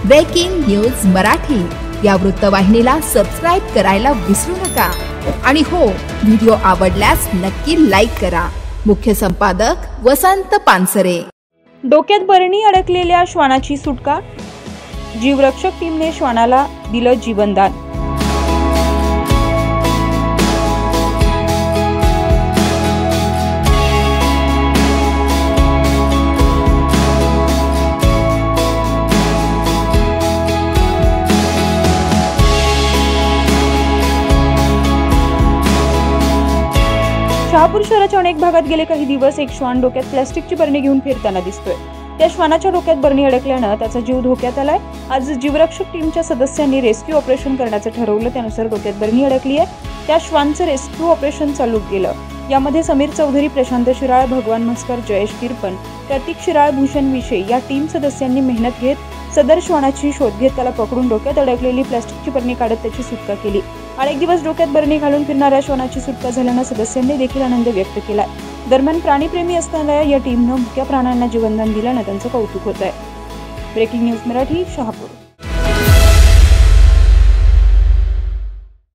Breaking news Marathi या वृत्तवाहिनीला subscribe करायला विसरू नका आणि हो, व्हिडिओ आवडल्यास नक्की लाईक करा। मुख्य संपादक वसंत पानसरे। डोक्यात बरणी अडकलेल्या श्वानाची सुटका, जीवरक्षक टीमने श्वानाला दिलं जीवनदान। शहापूर शहराच्या अनेक भागात गेले काही दिवस एक श्वान डोक्यात प्लास्टिकची बरणी घेऊन फिरताना दिसतोय। त्या श्वानाच्या डोक्यात बरणी अडकल्यानं त्याचा जीव धोक्यात आलाय। आज जीवरक्षक टीमच्या सदस्यांनी रेस्क्यू ऑपरेशन करण्याचं ठरवलं। त्यानुसार डोक्यात बरणी अडकली आहे त्या श्वानचं रेस्क्यू ऑपरेशन चालू केलं। यामध्ये समीर चौधरी, प्रशांत शिराळ, भगवान म्हस्कर, जयेश किरपण, प्रतीक शिराळ, भूषण विषय या टीम सदस्यांनी मेहनत घेत सदर श्वानाची शोध घेत त्याला पकडून डोक्यात अडकलेली प्लास्टिकची बरणी काढत त्याची सुटका केली। अनेक दिवस डोक्यात बरणी घालून फिरणाऱ्या श्वानाची सुटका झाल्यानं सदस्यांनी देखील आनंद व्यक्त केलाय। दरम्यान प्राणीप्रेमी असणाऱ्या या टीमनं मुक्या प्राण्यांना जीवनदान दिल्यानं त्यांचं कौतुक होत आहे। Breaking news Marathi, Shahapur.